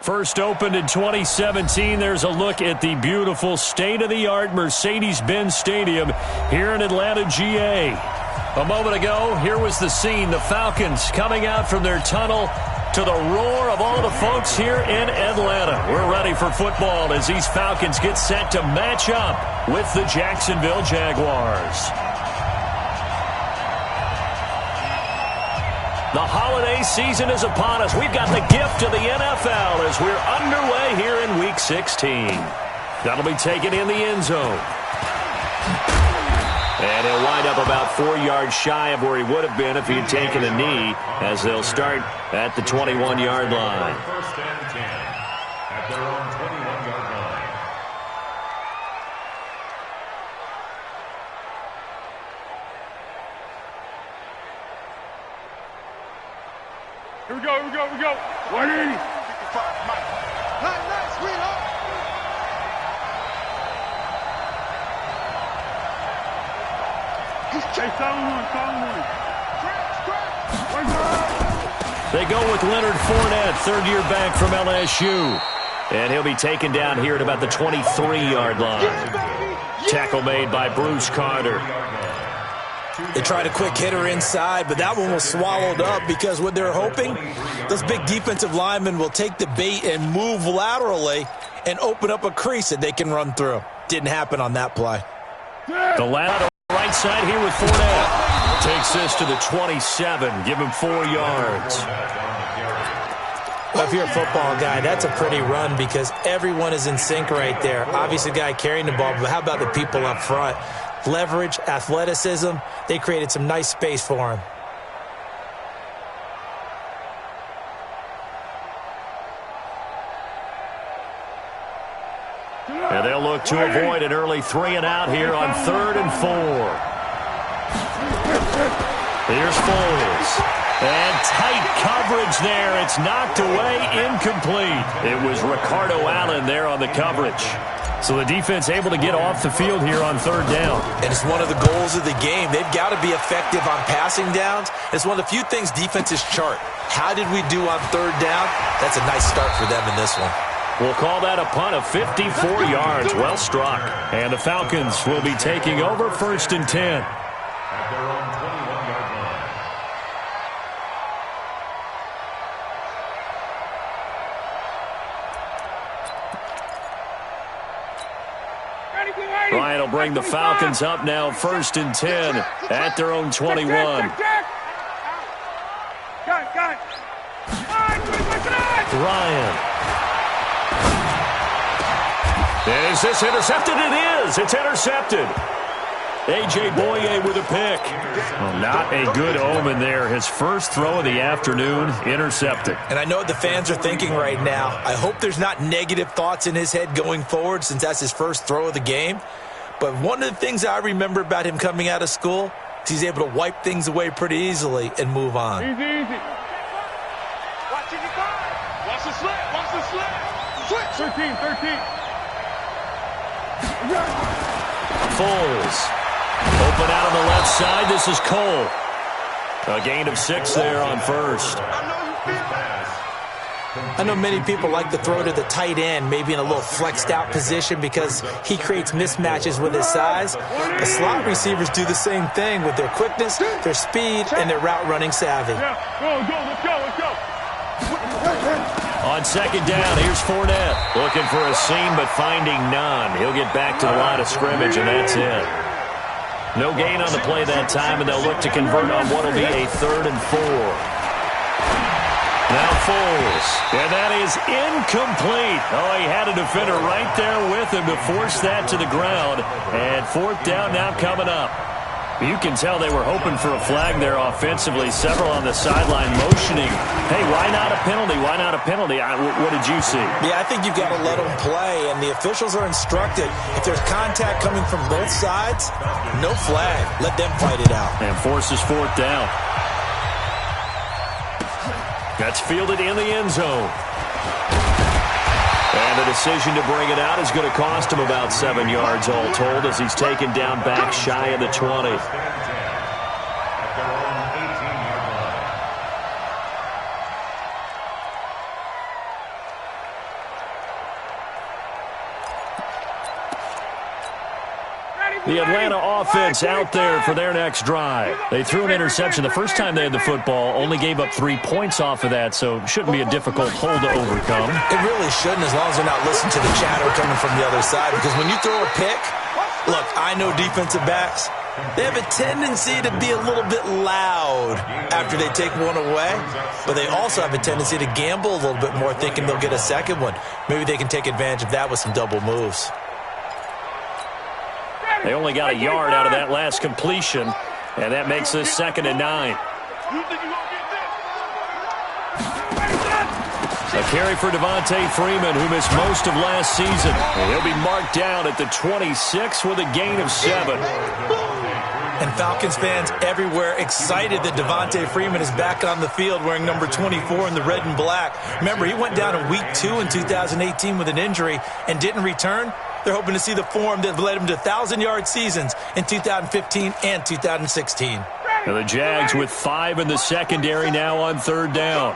First opened in 2017, there's a look at the beautiful state-of-the-art Mercedes-Benz Stadium here in Atlanta, GA. A moment ago, here was the scene. The Falcons coming out from their tunnel to the roar of all the folks here in Atlanta. We're ready for football as these Falcons get set to match up with the Jacksonville Jaguars. The holiday season is upon us. We've got the gift of the NFL as we're underway here in Week 16. That'll be taken in the end zone. And he'll wind up about 4 yards shy of where he would have been if he had taken a knee, as they'll start at the 21-yard line. First and 10 at their own 21-yard line. Here we go. 180. 55, Mike. Nice, sweetheart. Hey, sound one. They go with Leonard Fournette, third-year back from LSU. And he'll be taken down here at about the 23-yard line. Tackle made by Bruce Carter. They tried a quick hitter inside, but that one was swallowed up because what they're hoping, those big defensive linemen will take the bait and move laterally and open up a crease that they can run through. Didn't happen on that play. The lateral right side here with Fournette. Takes this to the 27. Give him 4 yards. Well, if you're a football guy, that's a pretty run because everyone is in sync right there. Obviously, the guy carrying the ball, but how about the people up front? Leverage, athleticism, they created some nice space for him. And they'll look to avoid an early 3-and-out here on 3rd and 4. Here's Foles. And tight coverage there. It's knocked away, incomplete. It was Ricardo Allen there on the coverage. So the defense able to get off the field here on 3rd down. And it's one of the goals of the game. They've got to be effective on passing downs. It's one of the few things defenses chart. How did we do on 3rd down? That's a nice start for them in this one. We'll call that a punt of 54 yards. Well struck. And the Falcons will be taking over 1st and 10. At their own 21-yard line. Ryan will bring the Falcons up now 1st and 10 at their own 21. Ryan. Is this intercepted? It is. It's intercepted. A.J. Boye with a pick. Well, not a good omen there. His first throw of the afternoon, intercepted. And I know what the fans are thinking right now. I hope there's not negative thoughts in his head going forward since that's his first throw of the game. But one of the things I remember about him coming out of school is he's able to wipe things away pretty easily and move on. Easy. Watch the slip. Switch. 13. Foles. Open out on the left side. This is Cole. A gain of 6 there on 1st. I know many people like to throw to the tight end, maybe in a little flexed out position because he creates mismatches with his size. The slot receivers do the same thing with their quickness, their speed, and their route running savvy. Let's go. On 2nd down, here's Fournette. Looking for a seam, but finding none. He'll get back to the line of scrimmage, and that's it. No gain on the play that time, and they'll look to convert on what will be a 3rd and 4. Now Foles, and that is incomplete. Oh, he had a defender right there with him to force that to the ground. And 4th down now coming up. You can tell they were hoping for a flag there offensively. Several on the sideline motioning. Hey, why not a penalty? Why not a penalty? What did you see? Yeah, I think you've got to let them play, and the officials are instructed. If there's contact coming from both sides, no flag. Let them fight it out. And forces 4th down. That's fielded in the end zone. And the decision to bring it out is going to cost him about 7 yards all told as he's taken down back shy of the 20. The Atlanta offense out there for their next drive. They threw an interception the first time they had the football, only gave up 3 points off of that, so shouldn't be a difficult hole to overcome. It really shouldn't, as long as they're not listening to the chatter coming from the other side, because when you throw a pick, look, I know defensive backs, they have a tendency to be a little bit loud after they take one away, but they also have a tendency to gamble a little bit more, thinking they'll get a second one. Maybe they can take advantage of that with some double moves. They only got a yard out of that last completion, and that makes this 2nd and 9. A carry for Devontae Freeman, who missed most of last season. And he'll be marked down at the 26 with a gain of 7. And Falcons fans everywhere excited that Devontae Freeman is back on the field wearing number 24 in the red and black. Remember, he went down in week 2 in 2018 with an injury and didn't return. They're hoping to see the form that led him to 1,000-yard seasons in 2015 and 2016. And the Jags with 5 in the secondary now on 3rd down.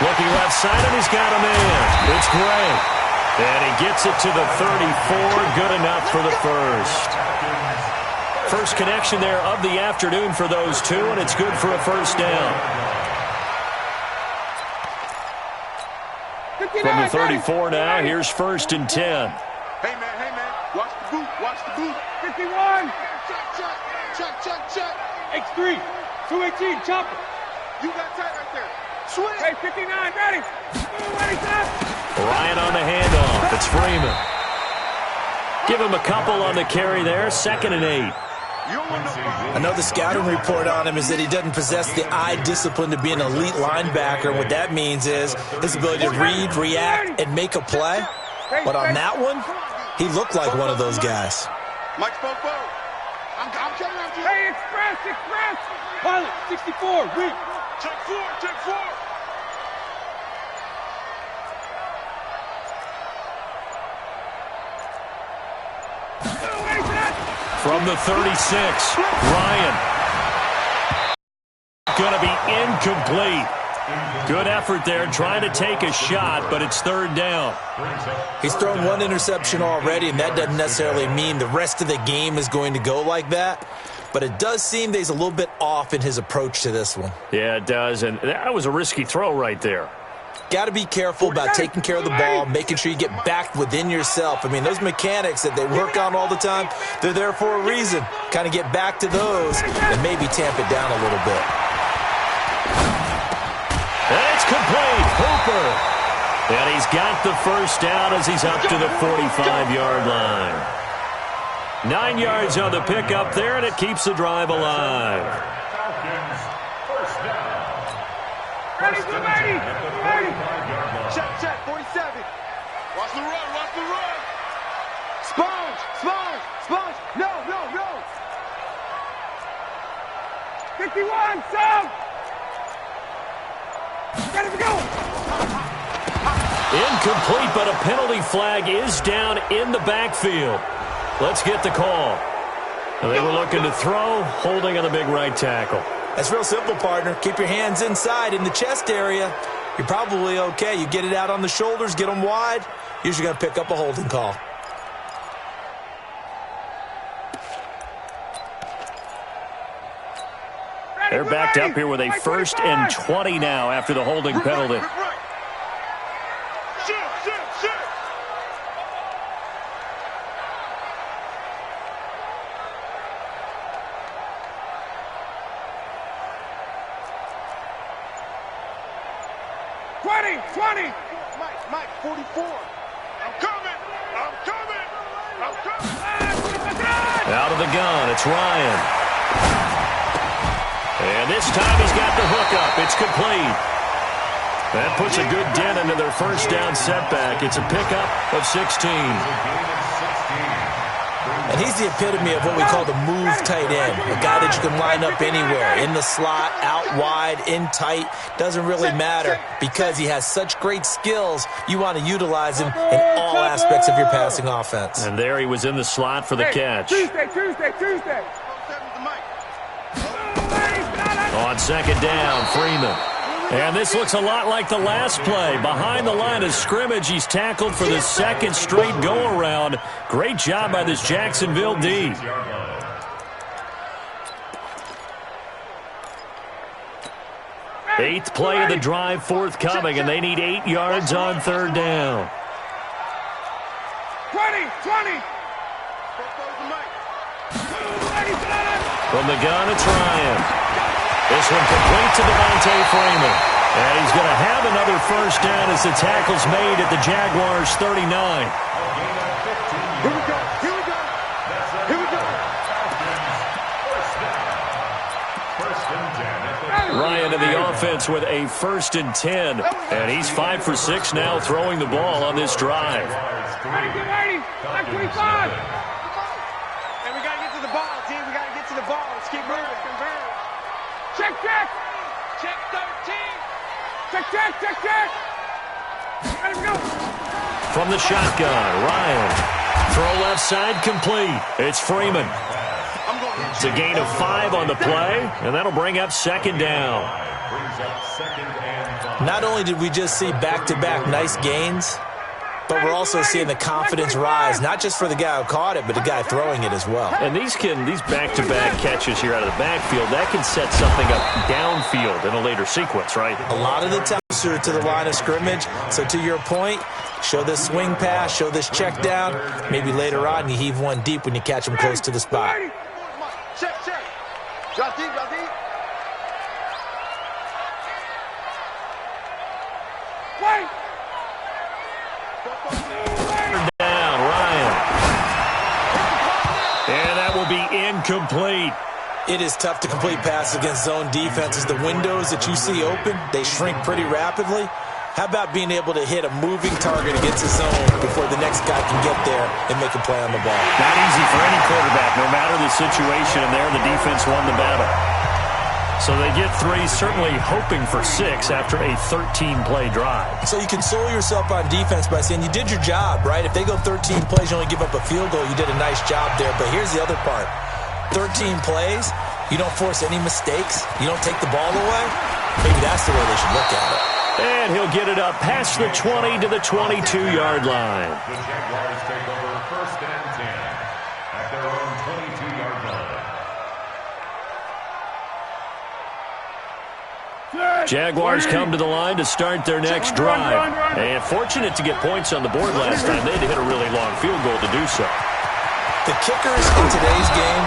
Looking left side, and he's got a man. It's Gray. And he gets it to the 34. Good enough for the first. First connection there of the afternoon for those two, and it's good for a first down. From the 34 now, here's 1st and 10. Hey, man, watch the boot, watch the boot. 51. Check. X3, 218, chopper. You got tight right there. Swing. Hey, 59, ready. Ready, son. Ryan on the handoff. It's Freeman. Give him a couple on the carry there. 2nd and 8. I know the scouting report on him is that he doesn't possess the eye discipline to be an elite linebacker. What that means is his ability to read, react, and make a play. But on that one, he looked like one of those guys. Mike Popo. I'm coming after you. Hey, express. Pilot, 64, weak. Check 4. From the 36, Ryan. Going to be incomplete. Good effort there, trying to take a shot, but it's 3rd down. He's thrown 1 interception already, and that doesn't necessarily mean the rest of the game is going to go like that. But it does seem that he's a little bit off in his approach to this one. Yeah, it does, and that was a risky throw right there. Got to be careful about taking care of the ball, making sure you get back within yourself. I mean, those mechanics that they work on all the time, they're there for a reason. Kind of get back to those and maybe tamp it down a little bit. And it's complete. Hooper. And he's got the first down as he's up to the 45-yard line. 9 yards on the pickup there, and it keeps the drive alive. Ready. Check, 47. Watch the run. Sponge. No. 51, Sam. Ready to go. Incomplete, but a penalty flag is down in the backfield. Let's get the call. They were looking to throw, holding on the big right tackle. That's real simple, partner. Keep your hands inside in the chest area. You're probably okay. You get it out on the shoulders, get them wide. Usually going to pick up a holding call. They're backed up here with a 1st and 20 now after the holding penalty. Mike, 44. I'm coming. Out of the gun, it's Ryan. And this time he's got the hookup. It's complete. That puts a good dent into their first down setback. It's a pickup of 16. And he's the epitome of what we call the move tight end, a guy that you can line up anywhere, in the slot, out wide, in tight, doesn't really matter because he has such great skills. You want to utilize him in all aspects of your passing offense. And there he was in the slot for the catch. Tuesday. On 2nd down, Freeman. And this looks a lot like the last play. Behind the line of scrimmage, he's tackled for the second straight go-around. Great job by this Jacksonville D. Eighth play of the drive forthcoming, and they need 8 yards on third down. 20. From the gun, it's Ryan. This one complete to Devontae Freeman. And he's going to have another first down as the tackle's made at the Jaguars' 39. Here we go. Ryan in the offense with a 1st and 10. And he's 5 for 6 now throwing the ball on this drive. Ready. 25. And we got to get to the ball, team. We got to get to the ball. Let's keep moving. Check. Check 13. Check. Let him go. From the shotgun, Ryan. Throw left side complete. It's Freeman. It's a gain of 5 on the play, and that'll bring up second down. Not only did we just see back-to-back nice gains, but we're also seeing the confidence rise, not just for the guy who caught it, but the guy throwing it as well. And these back-to-back catches here out of the backfield, that can set something up downfield in a later sequence, right? A lot of the time to the line of scrimmage. So to your point, show this swing pass, show this check down. Maybe later on you heave one deep when you catch him close to the spot. Check. Drop deep. Wait. Down, Ryan. And that will be incomplete. It is tough to complete passes against zone defenses. The windows that you see open, they shrink pretty rapidly. How about being able to hit a moving target against a zone before the next guy can get there and make a play on the ball? Not easy for any quarterback, no matter the situation, and there the defense won the battle. So they get 3, certainly hoping for 6 after a 13-play drive. So you console yourself on defense by saying you did your job, right? If they go 13 plays, you only give up a field goal, you did a nice job there. But here's the other part. 13 plays, you don't force any mistakes, you don't take the ball away. Maybe that's the way they should look at it. And he'll get it up past the 20 to the 22-yard line. The Jaguars take over 1st and 10 at their own 22-yard line. Jaguars come to the line to start their next drive. And fortunate to get points on the board last time. They had to hit a really long field goal to do so. The kickers in today's game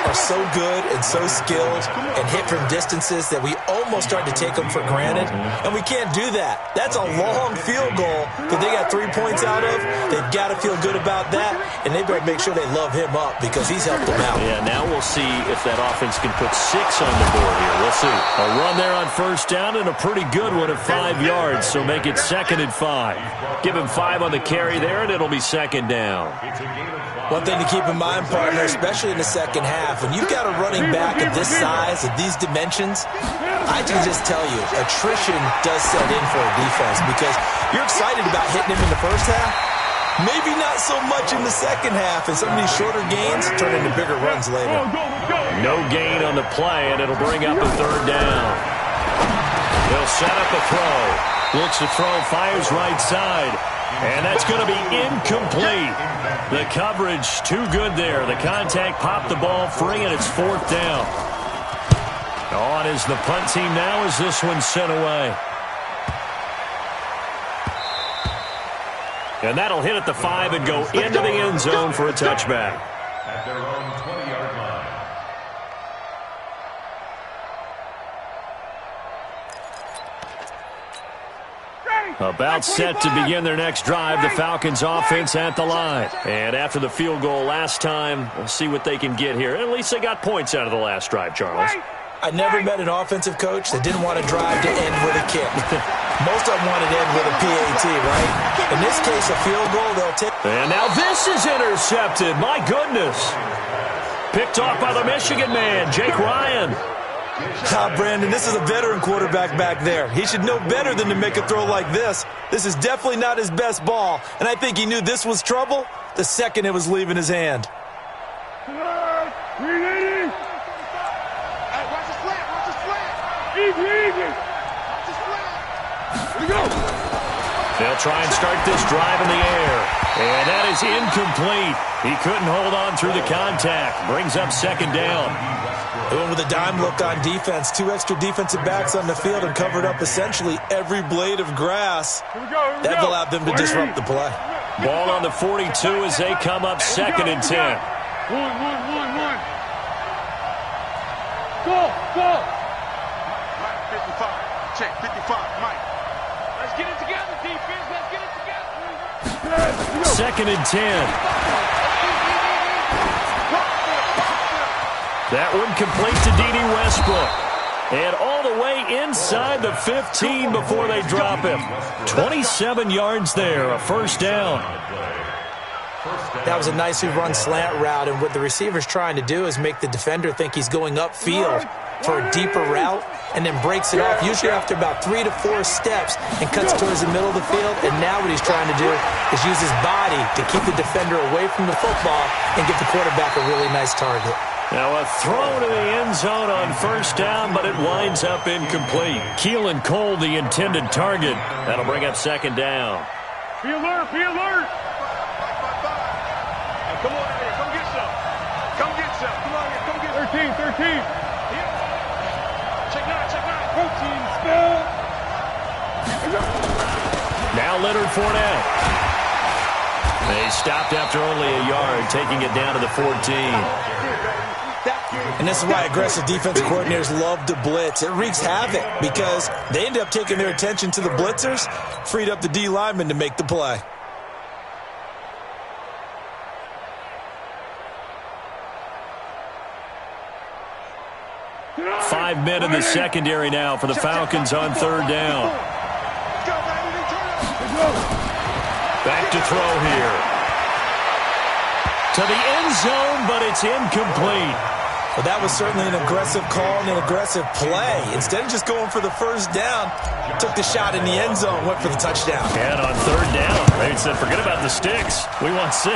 are so good and so skilled and hit from distances that we almost start to take them for granted, and we can't do that. That's a long field goal that they got 3 points out of. They've got to feel good about that, and they better make sure they love him up because he's helped them out. Yeah, now we'll see if that offense can put 6 on the board here. We'll see. A run there on first down and a pretty good one at 5 yards, so make it 2nd and 5. Give him 5 on the carry there, and it'll be second down. One thing to keep in mind, partner, especially in the second half, when you've got a running back of this size, of these dimensions, I can just tell you, attrition does set in for a defense because you're excited about hitting him in the first half. Maybe not so much in the second half, and some of these shorter gains turn into bigger runs later. No gain on the play, and it'll bring up a 3rd down. They'll set up a throw. Looks to throw, fires right side. And that's going to be incomplete. The coverage too good there. The contact popped the ball free, and it's 4th down. On is the punt team now as this one's sent away. And that'll hit at the 5 and go into the end zone for a touchback. At their own 20-yard line. About set to begin their next drive, the Falcons offense at the line. And after the field goal last time, we'll see what they can get here. At least they got points out of the last drive, Charles. I never met an offensive coach that didn't want to drive to end with a kick. Most of them wanted to end with a PAT, right? In this case, a field goal, they'll take. And now this is intercepted. My goodness. Picked off by the Michigan man, Jake Ryan. Brandon, this is a veteran quarterback back there. He should know better than to make a throw like this. This is definitely not his best ball, and I think he knew this was trouble the second it was leaving his hand. Hey, watch the slant. Easy. They'll try and start this drive in the air. And that is incomplete. He couldn't hold on through the contact. Brings up second down. They went with a dime look on defense. 2 extra defensive backs on the field and covered up essentially every blade of grass. That allowed them to disrupt the play. Ball on the 42 as they come up second and 10. One. Go. Mike, 55. Check, 55. Mike. Let's get it together, defense. Let's get it together. Second and 10. That one complete to D.D. Westbrook. And all the way inside the 15 before they drop him. 27 yards there, a first down. That was a nicely run slant route, and what the receiver's trying to do is make the defender think he's going upfield for a deeper route and then breaks it off, usually after about 3 to 4 steps, and cuts towards the middle of the field. And now what he's trying to do is use his body to keep the defender away from the football and give the quarterback a really nice target. Now a throw to the end zone on first down, but it winds up incomplete. Keelan Cole, the intended target. That'll bring up second down. Be alert. Come on in here. Come get some. Come on here. Come get 13. Check 9. Protein spill. Now Leonard Fournette. They stopped after only a yard, taking it down to the 14. And this is why aggressive defensive coordinators love to blitz. It wreaks havoc because they end up taking their attention to the blitzers, freed up the D lineman to make the play. Five men in the secondary now for the Falcons on third down. Back to throw here. To the end zone, but it's incomplete. Well, that was certainly an aggressive call and an aggressive play. Instead of just going for the first down, took the shot in the end zone, went for the touchdown. And on third down, they said, forget about the sticks. We want 6.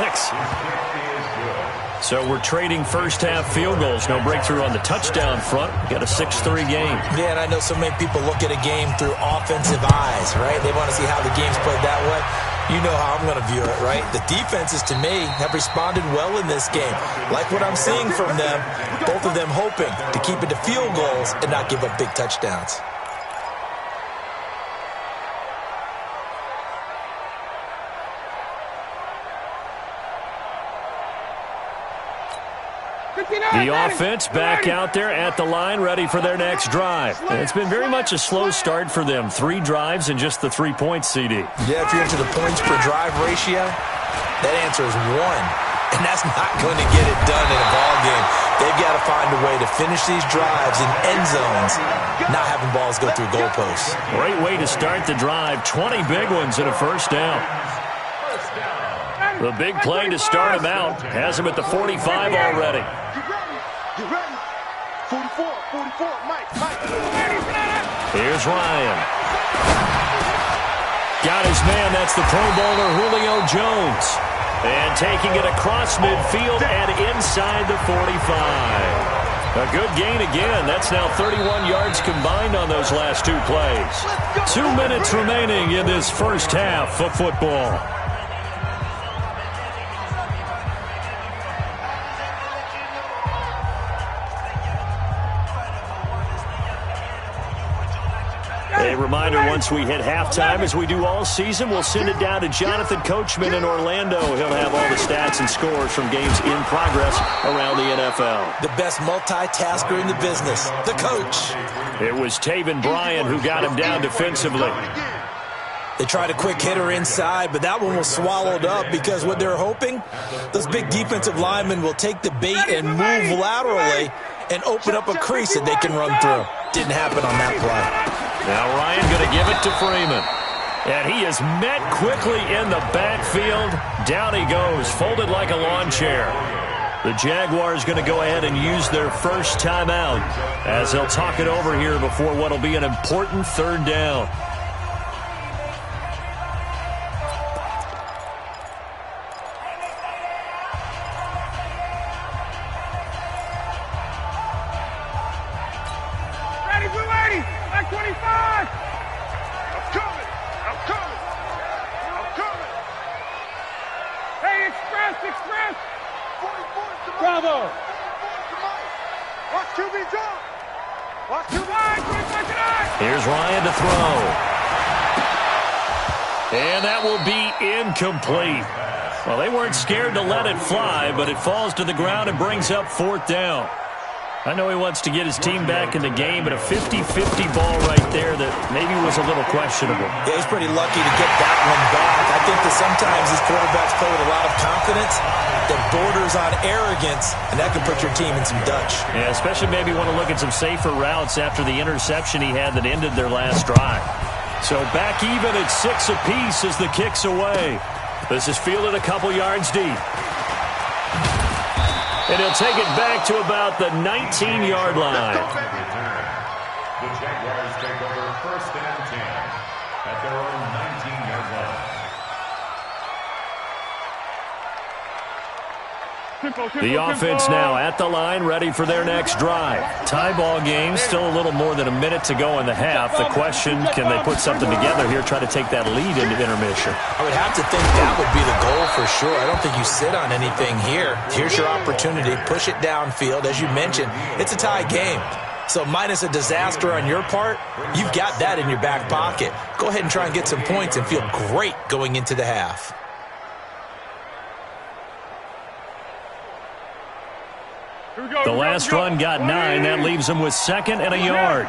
So we're trading first-half field goals. No breakthrough on the touchdown front. We got a 6-3 game. Yeah, and I know so many people look at a game through offensive eyes, right? They want to see how the game's played that way. You know how I'm going to view it, right? The defenses, to me, have responded well in this game. Like what I'm seeing from them, both of them hoping to keep it to field goals and not give up big touchdowns. The offense back out there at the line, ready for their next drive. And it's been very much a slow start for them. 3 drives and just the 3 points, CD. Yeah, if you're into the points per drive ratio, that answer is 1. And that's not going to get it done in a ball game. They've got to find a way to finish these drives in end zones, not having balls go through goalposts. Great way to start the drive. 20 big ones and a first down. The big play to start him out has him at the 45 already. Get ready. 44, Mike. Here's Ryan. Got his man. That's the Pro Bowler Julio Jones. And taking it across midfield and inside the 45. A good gain again. That's now 31 yards combined on those last 2 plays. 2 minutes remaining in this first half of football. A reminder, once we hit halftime, as we do all season, we'll send it down to Jonathan Coachman in Orlando. He'll have all the stats and scores from games in progress around the NFL. The best multitasker in the business, the coach. It was Taven Bryan who got him down defensively. They tried a quick hitter inside, but that one was swallowed up because what they're hoping, those big defensive linemen will take the bait and move laterally and open up a crease that they can run through. Didn't happen on that play. Now Ryan going to give it to Freeman. And he is met quickly in the backfield. Down he goes, folded like a lawn chair. The Jaguars going to go ahead and use their first timeout as they'll talk it over here before what will be an important third down. together. Watch QB drop. Watch QB. Here's Ryan to throw. And that will be incomplete. Well, they weren't scared to let it fly, but it falls to the ground and brings up 4th down. I know he wants to get his team back in the game, but a 50-50 ball right there that maybe was a little questionable. Yeah, he's pretty lucky to get that one back. I think that sometimes these quarterbacks play with a lot of confidence that borders on arrogance, and that can put your team in some Dutch. Yeah, especially maybe want to look at some safer routes after the interception he had that ended their last drive. So back even at 6 apiece as the kick's away. This is fielded a couple yards deep. And he'll take it back to about the 19-yard line. The Jaguars take over 1st and 10 at their own 19-yard line. The offense now at the line, ready for their next drive. Tie ball game, still a little more than a minute to go in the half. The question, can they put something together here, try to take that lead into intermission? I would have to think that would be the goal for sure. I don't think you sit on anything here. Here's your opportunity. Push it downfield. As you mentioned, it's a tie game. So minus a disaster on your part, you've got that in your back pocket. Go ahead and try and get some points and feel great going into the half. The last run got 9. That leaves them with 2nd and a yard.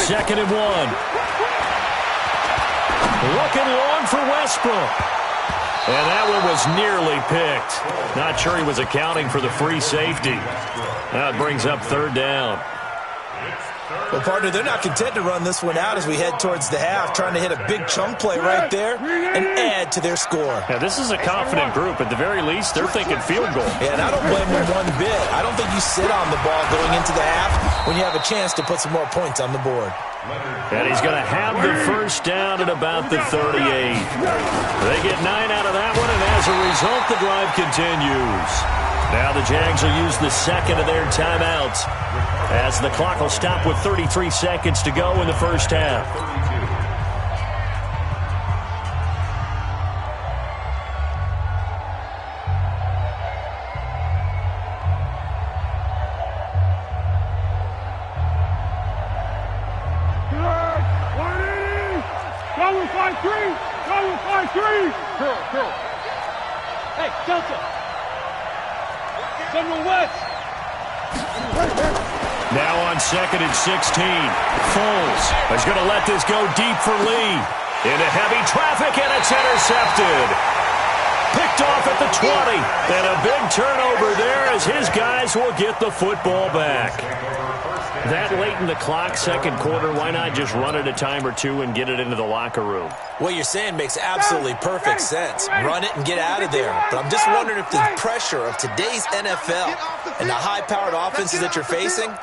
2nd and 1. Looking long for Westbrook. And that one was nearly picked. Not sure he was accounting for the free safety. That brings up 3rd down. Well, partner, they're not content to run this one out as we head towards the half, trying to hit a big chunk play right there and add to their score. Yeah, this is a confident group. At the very least, they're thinking field goal. Yeah, and I don't blame them one bit. I don't think you sit on the ball going into the half when you have a chance to put some more points on the board. And he's going to have the 1st down at about the 38. They get 9 out of that one, and as a result, the drive continues. Now the Jags will use the 2nd of their timeouts as the clock will stop with 33 seconds to go in the 1st half. Go with 5-3! Go with 5-3! Girl. Hey, Delta! Central West! Now on 2nd and 16. Foles is going to let this go deep for Lee. Into heavy traffic, and it's intercepted. Picked off at the 20. And a big turnover there as his guys will get the football back. That late in the clock, 2nd quarter, why not just run it a time or two and get it into the locker room? What you're saying makes absolutely perfect sense. Run it and get out of there. But I'm just wondering if the pressure of today's NFL and the high-powered offenses that you're facing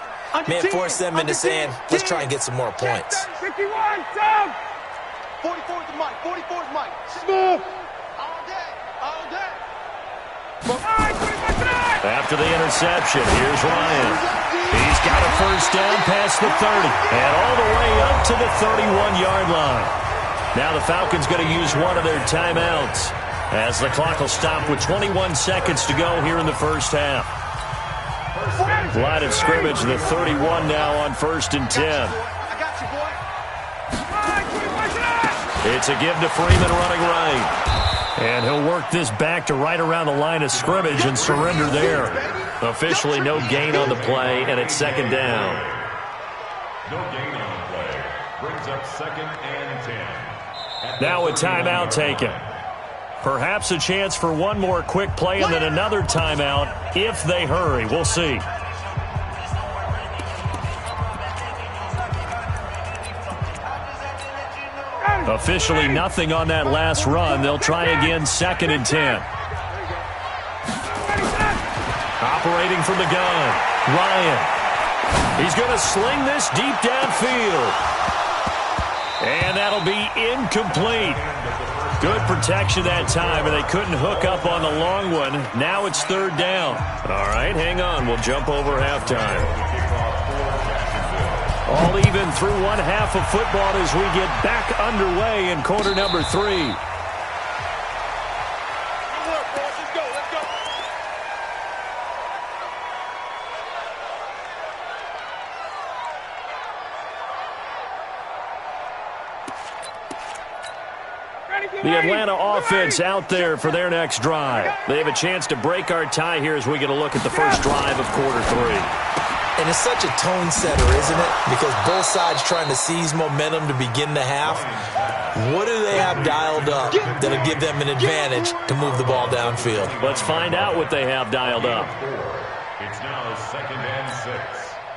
may have forced them into saying, let's try and get some more points. 51, down! 44's the mic. 44's Mike. Smooth! All day. After the interception, here's Ryan. He's got a 1st down past the 30 and all the way up to the 31-yard line. Now the Falcons going to use one of their timeouts as the clock will stop with 21 seconds to go here in the 1st half. Line of scrimmage, the 31 now on 1st and 10. I got you, boy. It's a give to Freeman running right. And he'll work this back to right around the line of scrimmage and surrender there. Officially no gain on the play, and it's 2nd down. No gain on the play. Brings up 2nd and 10. Now a timeout taken. Perhaps a chance for one more quick play and then another timeout if they hurry. We'll see. Officially nothing on that last run. They'll try again 2nd and 10. Operating from the gun, Ryan. He's going to sling this deep downfield. And that'll be incomplete. Good protection that time, and they couldn't hook up on the long one. Now it's 3rd down. All right, hang on. We'll jump over halftime. All even through one half of football as we get back underway in quarter number 3. The Atlanta offense out there for their next drive. They have a chance to break our tie here as we get a look at the first drive of quarter 3. And it's such a tone setter, isn't it? Because both sides trying to seize momentum to begin the half. What do they have dialed up that'll give them an advantage to move the ball downfield? Let's find out what they have dialed up. It's now 2nd and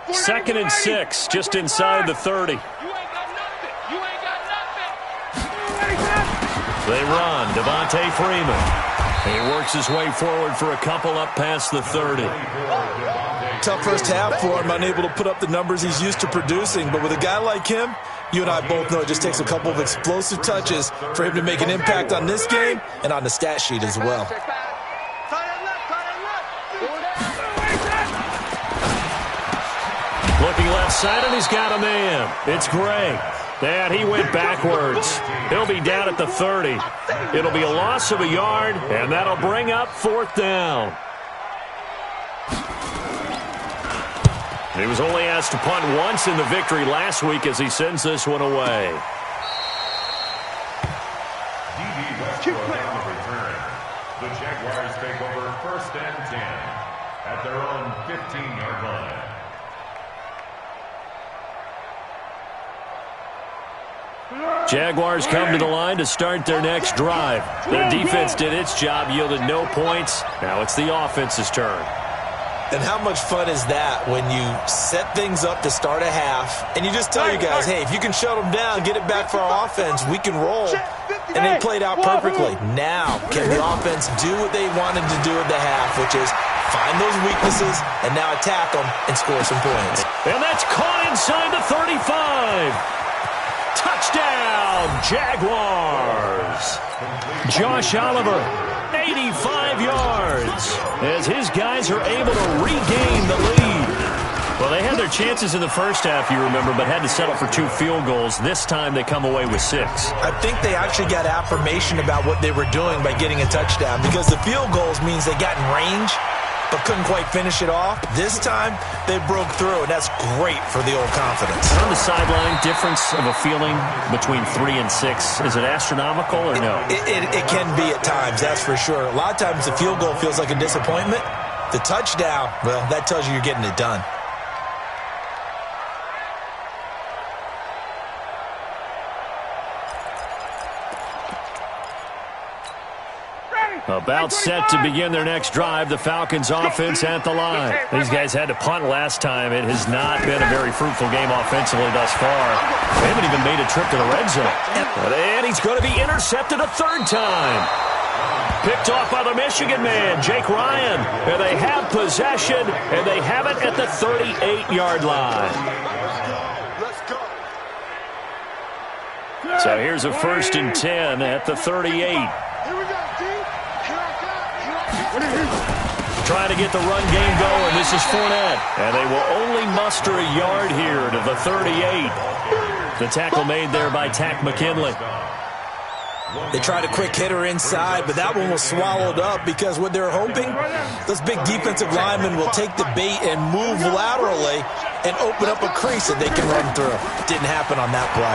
6. 2nd and 6, just inside the 30. You ain't got nothing. You ain't got nothing. They run. Devontae Freeman. He works his way forward for a couple up past the 30. Tough first half for him, unable to put up the numbers he's used to producing. But with a guy like him, you and I both know it just takes a couple of explosive touches for him to make an impact on this game and on the stat sheet as well. Looking left side, and he's got a man. It's Gray. And he went backwards. He'll be down at the 30. It'll be a loss of a yard, and that'll bring up 4th down. He was only asked to punt once in the victory last week as he sends this one away. The Jaguars take over 1st and 10 at their own 15-yard line. Jaguars come to the line to start their next drive. Their defense did its job, yielded no points. Now it's the offense's turn. And how much fun is that when you set things up to start a half and you just tell your guys, hey, if you can shut them down, get it back for our offense, we can roll. And they played out perfectly. Now, can the offense do what they wanted to do at the half, which is find those weaknesses and now attack them and score some points? And that's caught inside the 35. Touchdown, Jaguars. Josh Oliver, 85 yards, as his guys are able to regain the lead. Well, they had their chances in the first half, you remember, but had to settle for 2 field goals. This time they come away with 6. I think they actually got affirmation about what they were doing by getting a touchdown, because the field goals means they got in range but couldn't quite finish it off. This time, they broke through, and that's great for the old confidence. On the sideline, difference of a feeling between 3 and 6, is it astronomical or no? It can be at times, that's for sure. A lot of times the field goal feels like a disappointment. The touchdown, well, that tells you you're getting it done. About set to begin their next drive, the Falcons offense at the line. These guys had to punt last time. It has not been a very fruitful game offensively thus far. They haven't even made a trip to the red zone. And he's going to be intercepted a 3rd time. Picked off by the Michigan man, Jake Ryan. And they have possession, and they have it at the 38-yard line. So here's a 1st and 10 at the 38. Trying to get the run game going. This is Fournette. And they will only muster a yard here to the 38. The tackle made there by Tack McKinley. They tried a quick hitter inside, but that one was swallowed up because what they're hoping, those big defensive linemen will take the bait and move laterally and open up a crease that they can run through. Didn't happen on that play.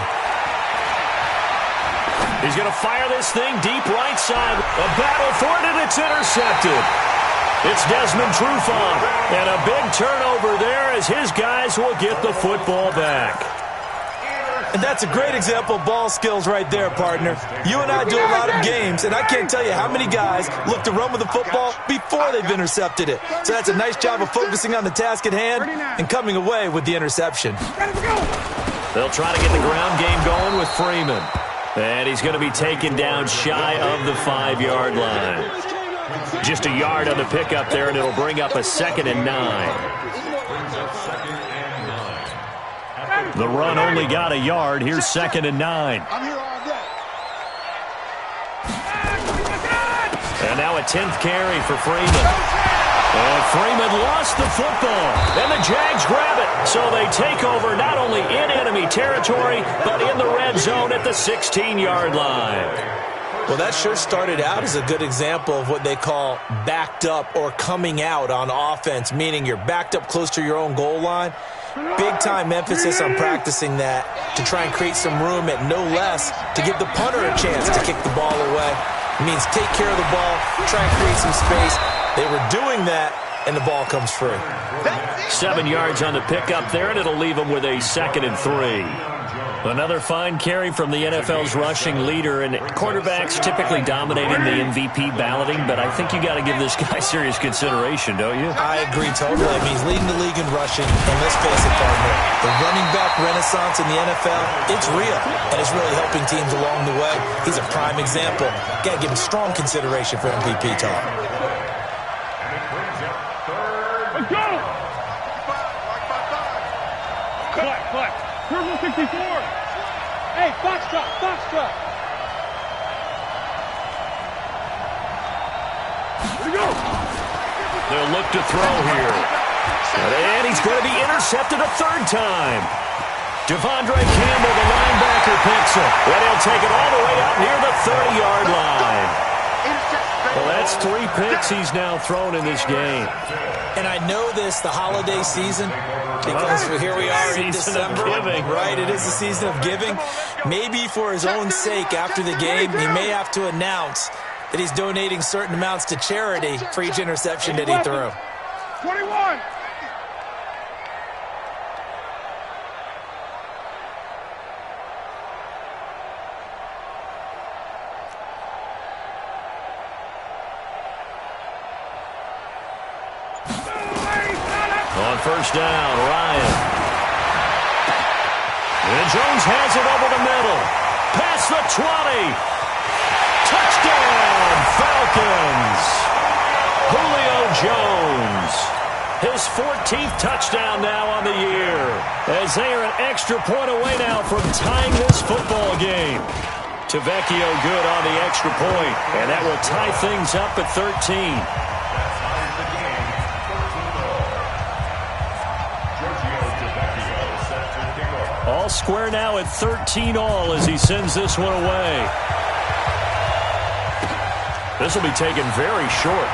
He's going to fire this thing deep right side. A battle for it, and it's intercepted. It's Desmond Trufant, and a big turnover there as his guys will get the football back. And that's a great example of ball skills right there, partner. You and I do a lot of games, and I can't tell you how many guys look to run with the football before they've intercepted it. So that's a nice job of focusing on the task at hand and coming away with the interception. They'll try to get the ground game going with Freeman. And he's going to be taken down shy of the 5-yard line. Just a yard on the pickup there, and it'll bring up a 2nd and 9. The run only got a yard. Here's 2nd and 9. And now a 10th carry for Freeman. And Freeman lost the football, and the Jags grab it. So they take over not only in enemy territory, but in the red zone at the 16-yard line. Well, that sure started out as a good example of what they call backed up or coming out on offense, meaning you're backed up close to your own goal line. Big-time emphasis on practicing that to try and create some room at no less to give the punter a chance to kick the ball away. It means take care of the ball, try and create some space. They were doing that, and the ball comes free. 7 yards on the pickup there, and it'll leave them with a 2nd and 3. Another fine carry from the NFL's rushing leader, and quarterbacks typically dominating the MVP balloting, but I think you got to give this guy serious consideration, don't you? I agree totally. I mean, he's leading the league in rushing, and let's face it, partner, the running back renaissance in the NFL, it's real, and it's really helping teams along the way. He's a prime example. Got to give him strong consideration for MVP talk. Let's go! Clap. Purple 64. Hey, foxtrot. Here we go. They'll look to throw here. And he's going to be intercepted a 3rd time. Devondre Campbell, the linebacker, picks it. And he'll take it all the way out near the 30-yard line. Well, that's 3 picks he's now thrown in this game. And I know this, the holiday season, because here we are in December. Right, it is the season of giving. Maybe for his own sake, after the game, he may have to announce that he's donating certain amounts to charity for each interception that he threw. 21. On 1st down, Ryan. And Jones has it over the middle. Past the 20. Touchdown, Falcons. Julio Jones. His 14th touchdown now on the year. As they are an extra point away now from tying this football game. Tavecchio good on the extra point. And that will tie things up at 13. All square now at 13 all as he sends this one away. This will be taken very short.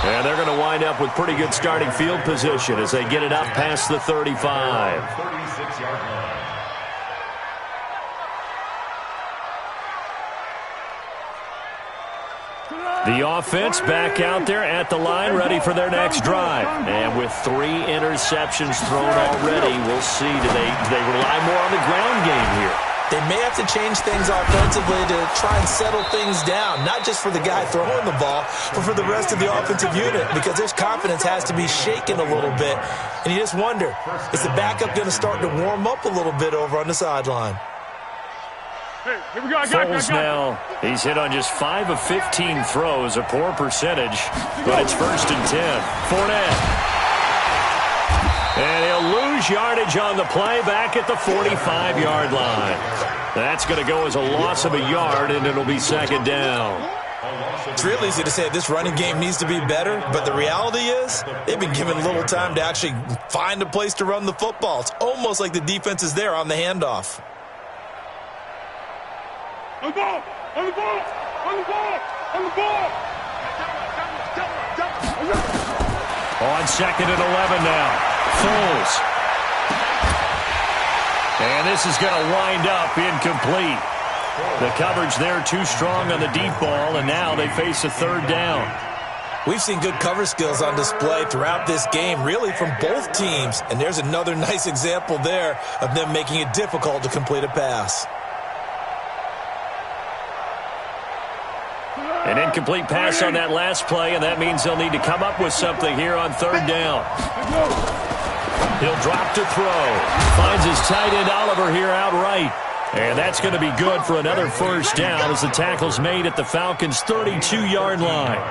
And they're going to wind up with pretty good starting field position as they get it up past the 35. 36-yard line. The offense back out there at the line, ready for their next drive. And with 3 interceptions thrown already, we'll see. Do they rely more on the ground game here? They may have to change things offensively to try and settle things down, not just for the guy throwing the ball, but for the rest of the offensive unit, because his confidence has to be shaken a little bit. And you just wonder, is the backup going to start to warm up a little bit over on the sideline? Hey, here we go. Foles now, he's hit on just 5 of 15 throws, a poor percentage, but it's 1st and 10. Fournette. And he'll lose yardage on the play back at the 45-yard line. That's going to go as a loss of a yard, and it'll be 2nd down. It's real easy to say this running game needs to be better, but the reality is they've been given little time to actually find a place to run the football. It's almost like the defense is there on the handoff. On the ball! On the ball! On the ball! On the ball! On 2nd and 11 now. Foles. And this is going to wind up incomplete. The coverage there too strong on the deep ball, and now they face a 3rd down. We've seen good cover skills on display throughout this game, really from both teams. And there's another nice example there of them making it difficult to complete a pass. An incomplete pass on that last play, and that means they'll need to come up with something here on 3rd down. He'll drop to throw. Finds his tight end Oliver here outright. And that's going to be good for another 1st down as the tackle's made at the Falcons' 32-yard line.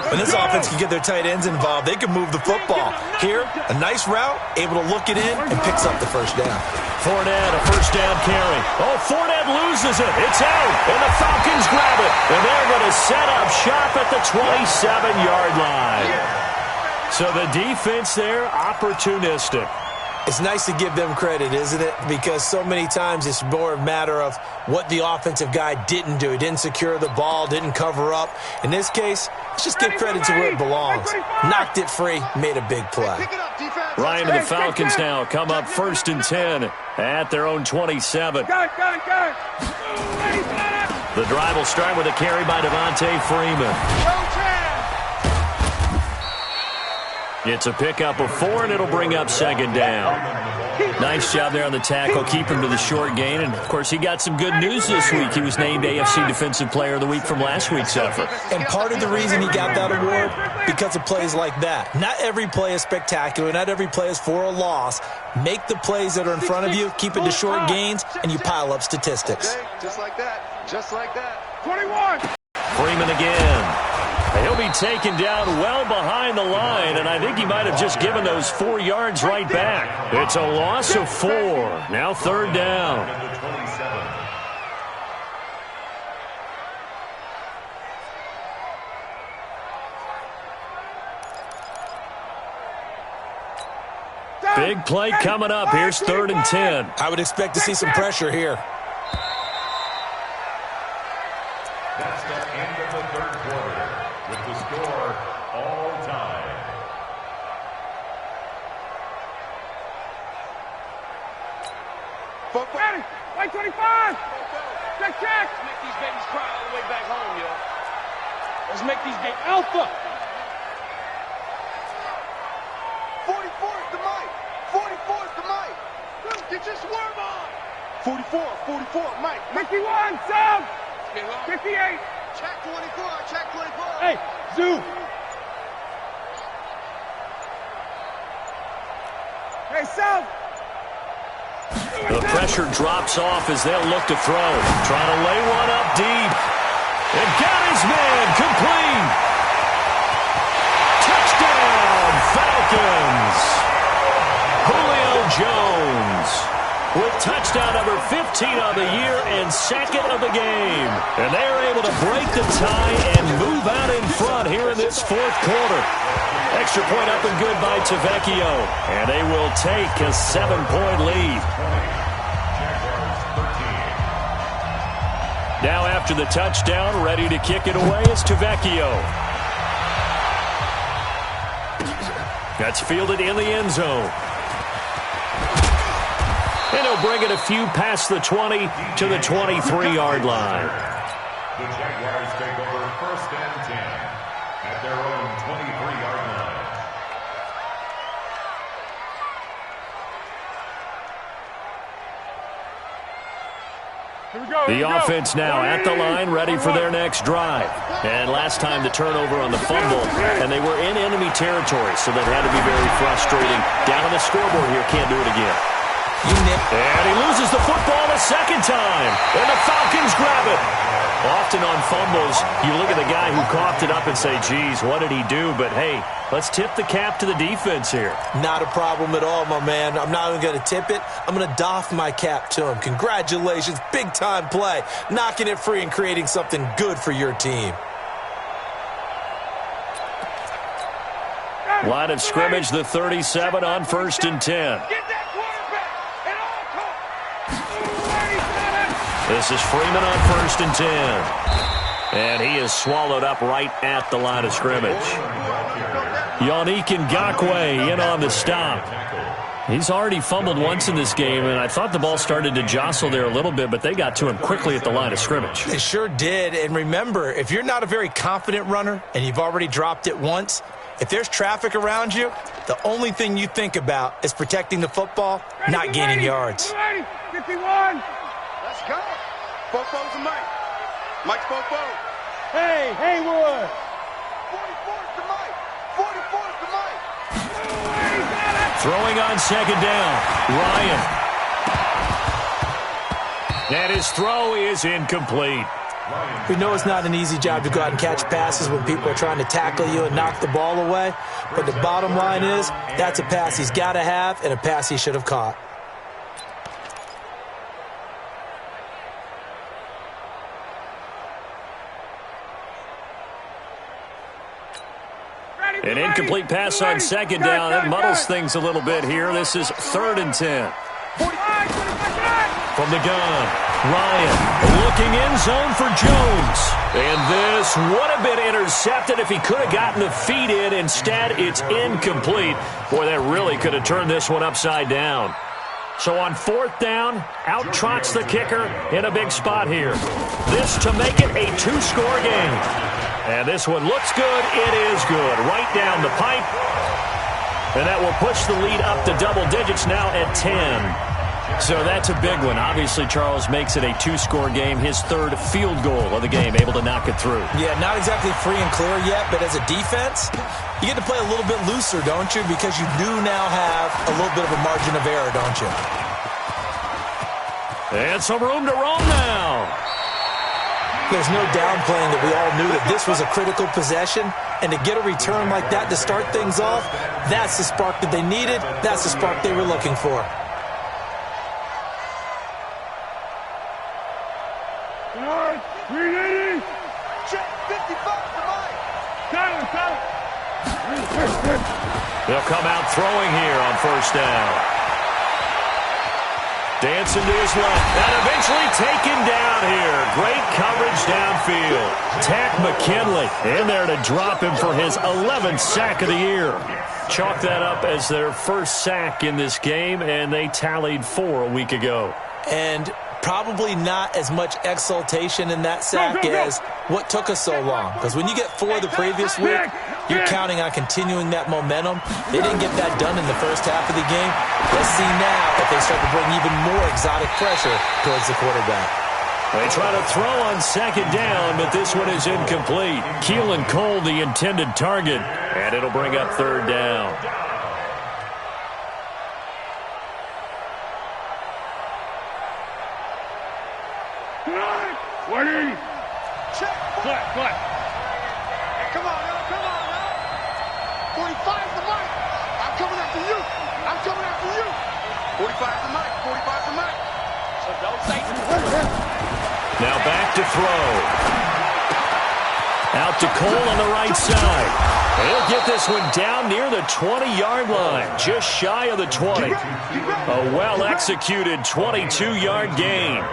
When this offense can get their tight ends involved, they can move the football. Here, a nice route, able to look it in, and picks up the 1st down. Fournette, a 1st down carry. Oh, Fournette loses it. It's out, and the Falcons grab it. And they're going to set up shop at the 27-yard line. So the defense there, opportunistic. It's nice to give them credit, isn't it? Because so many times it's more a matter of what the offensive guy didn't do. He didn't secure the ball, didn't cover up. In this case, let's just give credit to where it belongs. Knocked it free, made a big play. Ryan and the Falcons now come up 1st and 10 at their own 27. Got it. The drive will start with a carry by Devontae Freeman. It's a pickup of 4, and it'll bring up 2nd down. Nice job there on the tackle, keep him to the short gain. And, of course, he got some good news this week. He was named AFC Defensive Player of the Week from last week's effort. And part of the reason he got that award, because of plays like that. Not every play is spectacular. Not every play is for a loss. Make the plays that are in front of you, keep it to short gains, and you pile up statistics. Just like that. Just like that. 21. Freeman again. He'll be taken down well behind the line, and I think he might have just given those 4 yards right back. It's a loss of 4. Now 3rd down. Big play coming up. Here's 3rd and 10. I would expect to see some pressure here. That's the end of the 3rd quarter with the score all time. Ready. White 25. Check. Let's make these babies cry all the way back home, yo. Let's make these babies alpha. 44 is the mic. 44 is the mic. Get your swerve on. 44, Mike. 51, Sam. 58. Check 24. Hey, Zoo. Hey, Sam. The pressure drops off as they'll look to throw. Trying to lay one up deep. And got his man complete. Touchdown, Falcons. Julio Jones with touchdown number 15 on the year and 2nd of the game. And they're able to break the tie and move out in front here in this 4th quarter. Extra point up and good by Tavecchio. And they will take a 7-point lead. Now after the touchdown, ready to kick it away is Tavecchio. That's fielded in the end zone. And he'll bring it a few past the 20 to the 23-yard line. The Jaguars take over 1st and 10 at their own 23-yard line. The offense now at the line, ready for their next drive. And last time the turnover on the fumble, and they were in enemy territory, so that had to be very frustrating. Down on the scoreboard here, can't do it again. And he loses the football a 2nd time, and the Falcons grab it. Often on fumbles, you look at the guy who coughed it up and say, geez, what did he do? But, hey, let's tip the cap to the defense here. Not a problem at all, my man. I'm not even going to tip it. I'm going to doff my cap to him. Congratulations. Big-time play. Knocking it free and creating something good for your team. Line of scrimmage, the 37 on 1st and 10. This is Freeman on 1st and 10. And he is swallowed up right at the line of scrimmage. Yannick Ngakoue in on the stop. He's already fumbled once in this game, and I thought the ball started to jostle there a little bit, but they got to him quickly at the line of scrimmage. They sure did. And remember, if you're not a very confident runner and you've already dropped it once, if there's traffic around you, the only thing you think about is protecting the football, not gaining yards. 51. Let's go. Fofo's the mic. Mike's Fofo. Hey, Haywood. 44's the mic. 44's the mic. Throwing on 2nd down, Ryan. And his throw is incomplete. We know it's not an easy job to go out and catch passes when people are trying to tackle you and knock the ball away. But the bottom line is, that's a pass he's got to have and a pass he should have caught. An incomplete pass on second down. It muddles things a little bit here. This is 3rd and 10. From the gun, Ryan looking in zone for Jones. And this would have been intercepted if he could have gotten the feet in. Instead, it's incomplete. Boy, that really could have turned this one upside down. So on 4th down, out trots the kicker in a big spot here. This to make it a 2-score game. And this one looks good. It is good. Right down the pipe. And that will push the lead up to double digits now at 10. So that's a big one. Obviously, Charles makes it a 2-score game. His 3rd field goal of the game, able to knock it through. Yeah, not exactly free and clear yet, but as a defense, you get to play a little bit looser, don't you? Because you do now have a little bit of a margin of error, don't you? And some room to roam now. There's no downplaying that we all knew that this was a critical possession, and to get a return like that to start things off, that's the spark that they needed. That's the spark they were looking for. They'll come out throwing here on 1st down. Dancing to his left. And eventually taken down here. Great coverage downfield. Tack McKinley in there to drop him for his 11th sack of the year. Chalk that up as their first sack in this game, and they tallied 4 a week ago. And probably not as much exultation in that sack as what took us so long. Because when you get 4 the previous week, you're counting on continuing that momentum. They didn't get that done in the first half of the game. Let's see now if they start to bring even more exotic pressure towards the quarterback. They try to throw on 2nd down, but this one is incomplete. Keelan Cole, the intended target, and it'll bring up 3rd down. Check. What? Hey, come on now. 45's the mic. I'm coming after you. 45's the mic. So don't say now back to throw. Out to Cole on the right side. He'll get this one down near the 20-yard line, just shy of the 20. A well-executed 22-yard gain.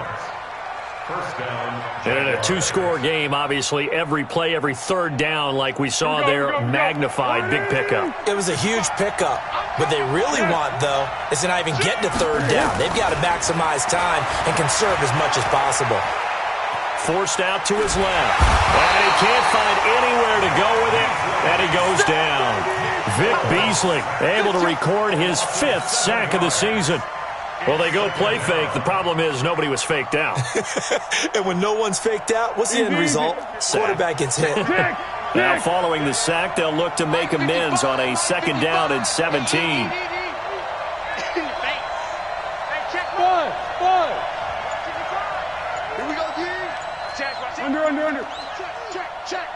And in a 2-score game, obviously, every play, every 3rd down, like we saw there, magnified, big pickup. It was a huge pickup. What they really want, though, is to not even get to 3rd down. They've got to maximize time and conserve as much as possible. Forced out to his left. And he can't find anywhere to go with it, and he goes down. Vic Beasley able to record his 5th sack of the season. Well, they go play fake. The problem is nobody was faked out. And when no one's faked out, what's the end result? Quarterback gets hit. Now, following the sack, they'll look to make amends on a 2nd down and 17. Here we go, D. Under. Check.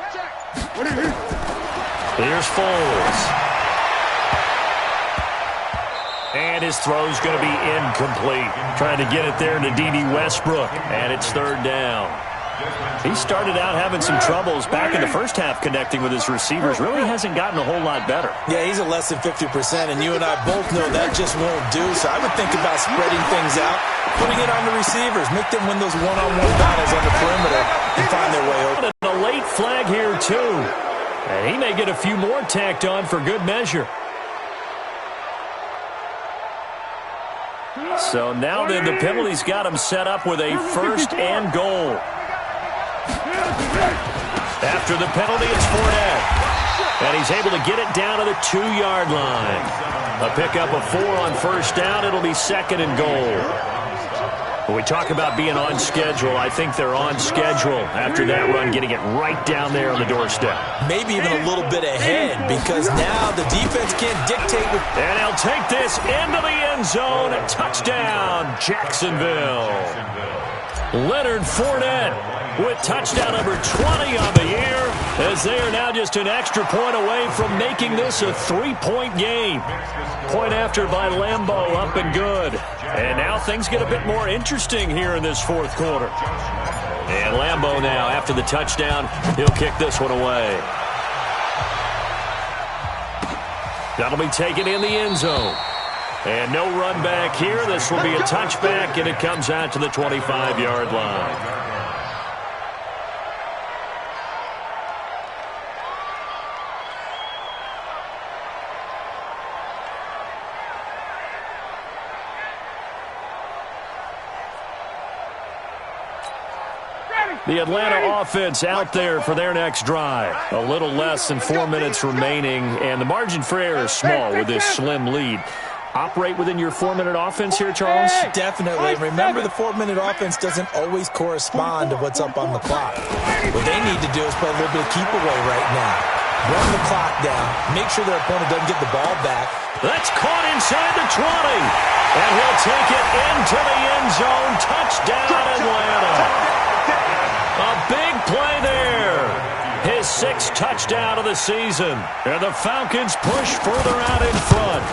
Here's Foles. And his throw's going to be incomplete. Trying to get it there to D.D. Westbrook. And it's 3rd down. He started out having some troubles back in the first half connecting with his receivers. Really hasn't gotten a whole lot better. Yeah, he's at less than 50%, and you and I both know that just won't do. So I would think about spreading things out, putting it on the receivers, make them win those one-on-one battles on the perimeter and find their way open. A late flag here, too. And he may get a few more tacked on for good measure. So now then the penalty's got him set up with a 1st and goal. After the penalty, it's Fournette. And he's able to get it down to the 2-yard line. A pickup of 4 on 1st down. It'll be 2nd and goal. When we talk about being on schedule, I think they're on schedule after that run, getting it right down there on the doorstep. Maybe even a little bit ahead, because now the defense can't dictate. And he'll take this into the end zone. Touchdown, Jacksonville. Leonard Fournette with touchdown number 20 on the year, as they are now just an extra point away from making this a 3-point game. Point after by Lambeau, up and good. And now things get a bit more interesting here in this 4th quarter. And Lambeau now, after the touchdown, he'll kick this one away. That'll be taken in the end zone. And no run back here. This will be a touchback, and it comes out to the 25-yard line. The Atlanta offense out there for their next drive. A little less than 4 minutes remaining, and the margin for error is small with this slim lead. Operate within your 4-minute offense here, Charles? Definitely. Remember, the 4-minute offense doesn't always correspond to what's up on the clock. What they need to do is play a little bit of keep away right now. Run the clock down. Make sure their opponent doesn't get the ball back. That's caught inside the 20. And he'll take it into the end zone. Touchdown, Atlanta. A big play there. His 6th touchdown of the season. And the Falcons push further out in front.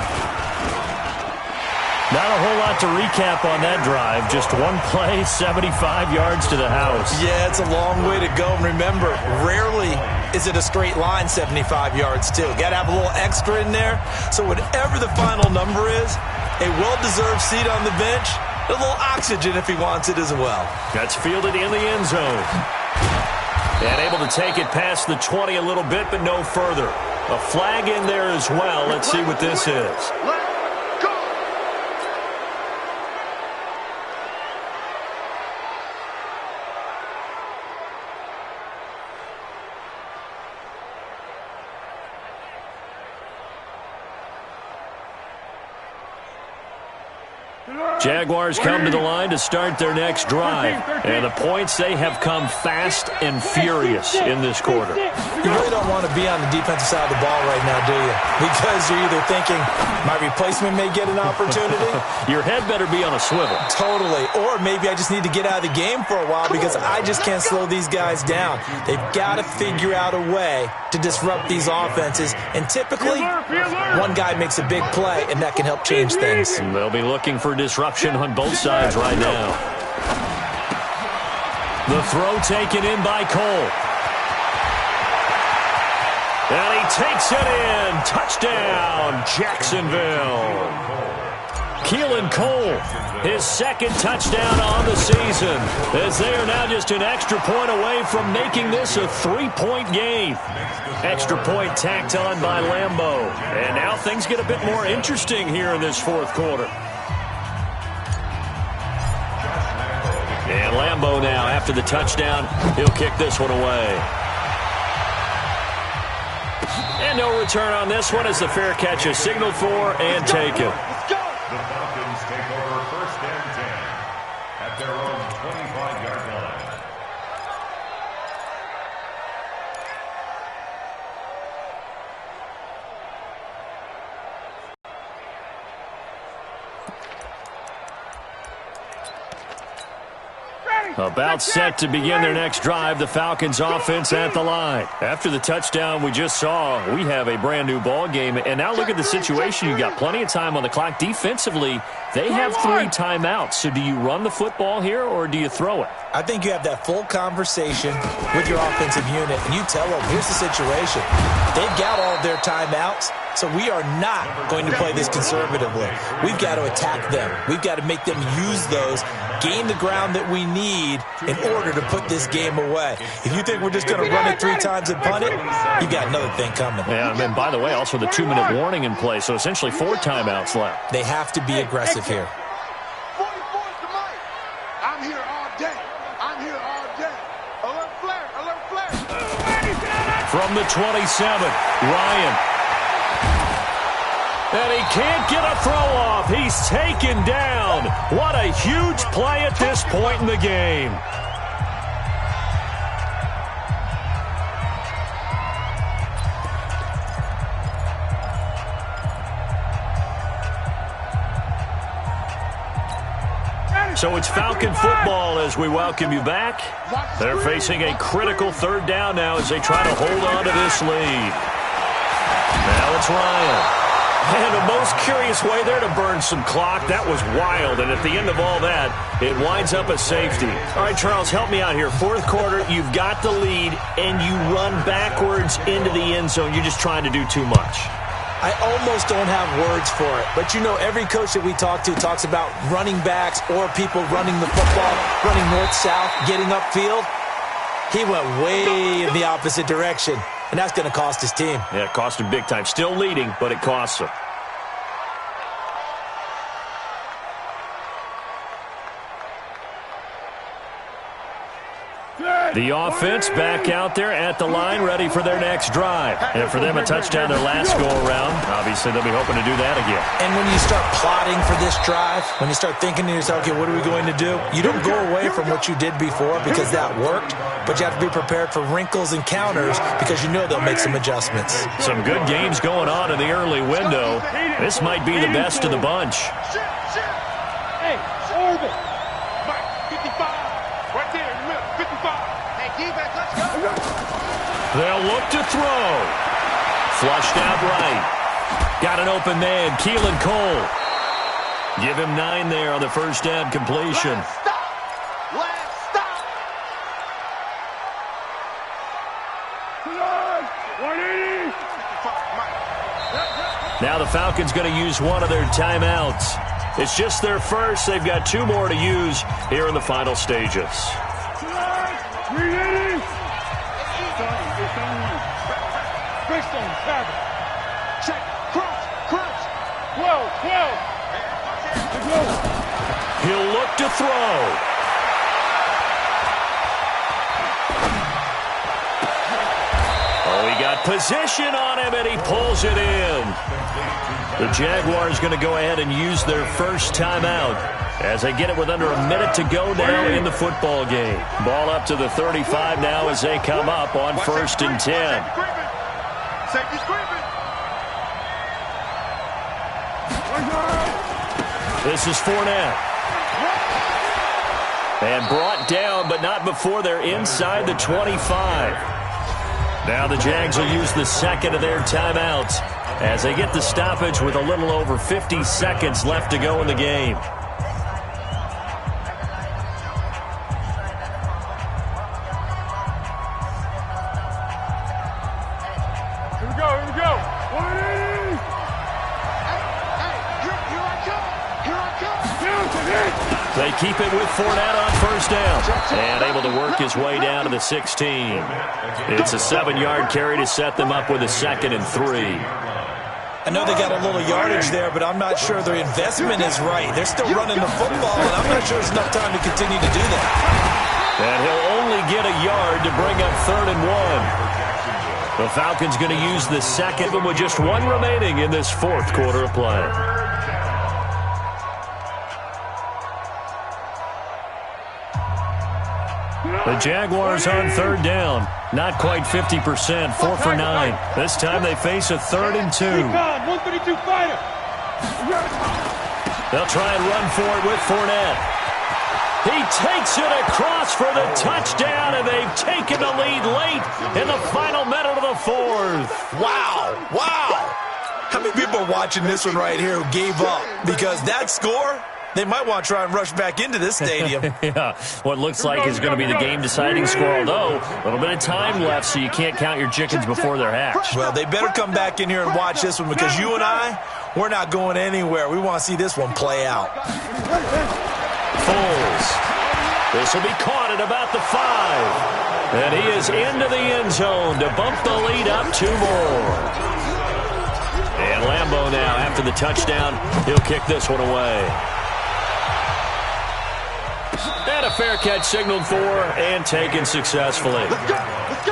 Not a whole lot to recap on that drive. Just one play, 75 yards to the house. Yeah, it's a long way to go. And remember, rarely is it a straight line 75 yards, too. Got to have a little extra in there. So whatever the final number is, a well-deserved seat on the bench, a little oxygen if he wants it as well. That's fielded in the end zone. And able to take it past the 20 a little bit, but no further. A flag in there as well. Let's see what this is. Jaguars come to the line to start their next drive. And the points, they have come fast and furious in this quarter. You really don't want to be on the defensive side of the ball right now, do you? Because you're either thinking, my replacement may get an opportunity. Your head better be on a swivel. Totally. Or maybe I just need to get out of the game for a while because I just can't slow these guys down. They've got to figure out a way to disrupt these offenses. And typically, one guy makes a big play, and that can help change things. And they'll be looking for disruption on both sides right now. The throw taken in by Cole. And he takes it in. Touchdown, Jacksonville. Keelan Cole, his 2nd touchdown on the season, as they are now just an extra point away from making this a 3-point game. Extra point tacked on by Lambeau. And now things get a bit more interesting here in this 4th quarter. And Lambeau now, after the touchdown, he'll kick this one away. And no return on this one as the fair catch is signaled for and taken. The Falcons take over 1st and 10 at their own 25-yard line. About set to begin their next drive, the Falcons offense at the line. After the touchdown we just saw, we have a brand new ball game. And now look at the situation. You've got plenty of time on the clock. Defensively, they have 3 timeouts. So do you run the football here or do you throw it? I think you have that full conversation with your offensive unit, and you tell them, here's the situation. They've got all of their timeouts, so we are not going to play this conservatively. We've got to attack them. We've got to make them use those, gain the ground that we need in order to put this game away. If you think we're just going to run it 3 times and punt it, you've got another thing coming. Yeah, and by the way, also the 2-minute warning in play, so essentially 4 timeouts left. They have to be aggressive here. 44's the mic. I'm here all day. I'm here all day. Alert flare, alert flare. From the 27, Ryan. And he can't get a throw off. He's taken down. What a huge play at this point in the game. So it's Falcon football as we welcome you back. They're facing a critical 3rd down now as they try to hold on to this lead. Now it's Ryan. And a most curious way there to burn some clock. That was wild. And at the end of all that, it winds up a safety. All right, Charles, help me out here. 4th quarter, you've got the lead, and you run backwards into the end zone. You're just trying to do too much. I almost don't have words for it. But, you know, every coach that we talk to talks about running backs or people running the football, running north-south, getting upfield. He went way in the opposite direction, and that's going to cost his team. Yeah, it cost him big time. Still leading, but it costs him. The offense back out there at the line, ready for their next drive. And for them, a touchdown their last go-around. Obviously, they'll be hoping to do that again. And when you start plotting for this drive, when you start thinking to yourself, okay, what are we going to do? You don't go away from what you did before because that worked, but you have to be prepared for wrinkles and counters because you know they'll make some adjustments. Some good games going on in the early window. This might be the best of the bunch. Hey, over. Mike, 55. Right there in the middle, 55. Defense, let's go. They'll look to throw. Flushed out right. Got an open man, Keelan Cole. Give him 9 there on the first down completion. Last stop. 180. Now the Falcons going to use one of their timeouts. It's just their first. They've got 2 more to use here in the final stages. 380. Check. Crunch. 12. He'll look to throw. Oh, he got position on him, and he pulls it in. The Jaguars going to go ahead and use their first timeout as they get it with under a minute to go now in the football game. Ball up to the 35 now as they come up on 1st and 10. Safety's creeping. This is Fournette. And brought down, but not before they're inside the 25. Now the Jags will use the second of their timeouts as they get the stoppage with a little over 50 seconds left to go in the game. Here we go. 180. They keep it with Fournette on first down. And able to work his way down to the 16. It's a 7-yard carry to set them up with a 2nd and 3. I know they got a little yardage there, but I'm not sure their investment is right. They're still running the football, and I'm not sure there's enough time to continue to do that. And he'll only get a yard to bring up 3rd and 1. The Falcons going to use the second with just 1 remaining in this 4th quarter of play. The Jaguars on 3rd down. Not quite 50%, 4 for 9. This time they face a 3rd and 2. 132 fighter. They'll try and run for it with Fournette. He takes it across for the touchdown, and they've taken the lead late in the final minute of the 4th. Wow. How many people are watching this one right here who gave up? Because that score, they might want to try and rush back into this stadium. Yeah, what looks like is going to be the game-deciding score, although a little bit of time left, so you can't count your chickens before they're hatched. Well, they better come back in here and watch this one because you and I, we're not going anywhere. We want to see this one play out. Foles. This will be caught at about the 5. And he is into the end zone to bump the lead up 2 more. And Lambeau now, after the touchdown, he'll kick this one away. And a fair catch signaled for and taken successfully. Let's go.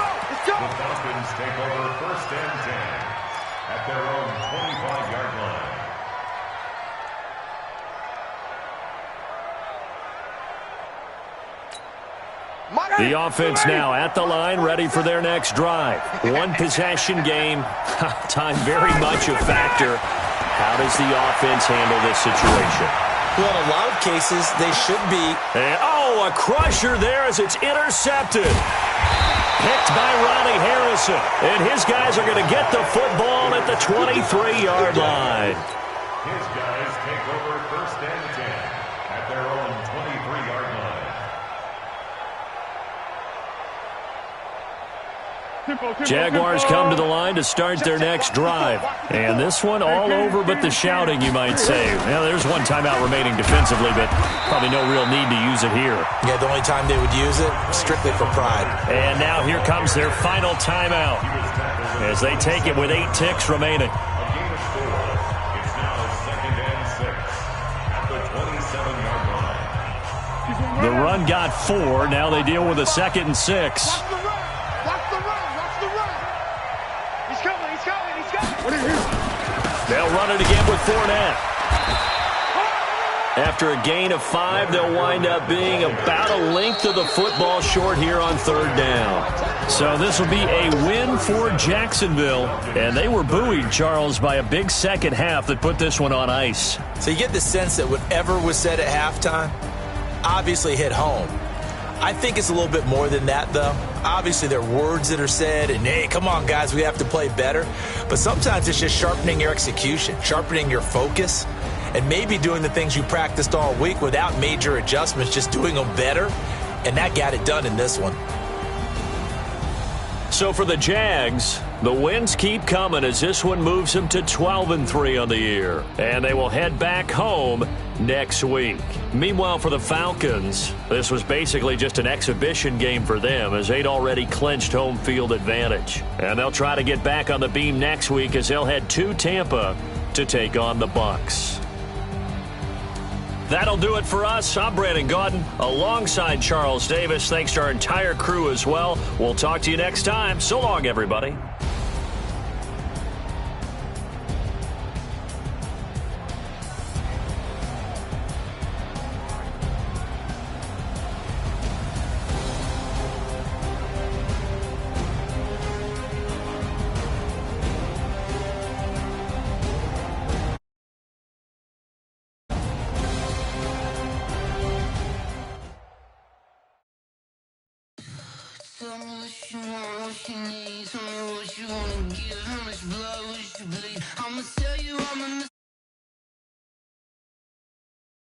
The Falcons take over 1st and 10 at their own 25-yard line. The offense now at the line, ready for their next drive. 1 possession game. Time very much a factor. How does the offense handle this situation? Well, in a lot of cases, they should be. And, a crusher there as it's intercepted. Picked by Ronnie Harrison. And his guys are going to get the football at the 23-yard line. His guys take over 1st and 10 at their own 23-yard line. Jaguars come to the line to start their next drive. And this one all over but the shouting, you might say. Well, there's one timeout remaining defensively, but probably no real need to use it here. Yeah, the only time they would use it, strictly for pride. And now here comes their final timeout as they take it with 8 ticks remaining. The run got 4. Now they deal with a 2nd and 6. Watch the run. Watch the run. Watch the run. He's coming. He's coming. He's coming. What are you? They'll run it again with Fournette. After a gain of 5, they'll wind up being about a length of the football short here on 3rd down. So this will be a win for Jacksonville. And they were buoyed, Charles, by a big second half that put this one on ice. So you get the sense that whatever was said at halftime obviously hit home. I think it's a little bit more than that, though. Obviously, there are words that are said, and, hey, come on, guys, we have to play better. But sometimes it's just sharpening your execution, sharpening your focus, and maybe doing the things you practiced all week without major adjustments, just doing them better. And that got it done in this one. So for the Jags, the wins keep coming as this one moves them to 12-3 on the year. And they will head back home next week. Meanwhile, for the Falcons, this was basically just an exhibition game for them as they'd already clinched home field advantage. And they'll try to get back on the beam next week as they'll head to Tampa to take on the Bucs. That'll do it for us. I'm Brandon Gaudin alongside Charles Davis. Thanks to our entire crew as well. We'll talk to you next time. So long, everybody. Tell me what you want, what you need. Tell me what you wanna give. How much blood would you bleed? I'ma tell you.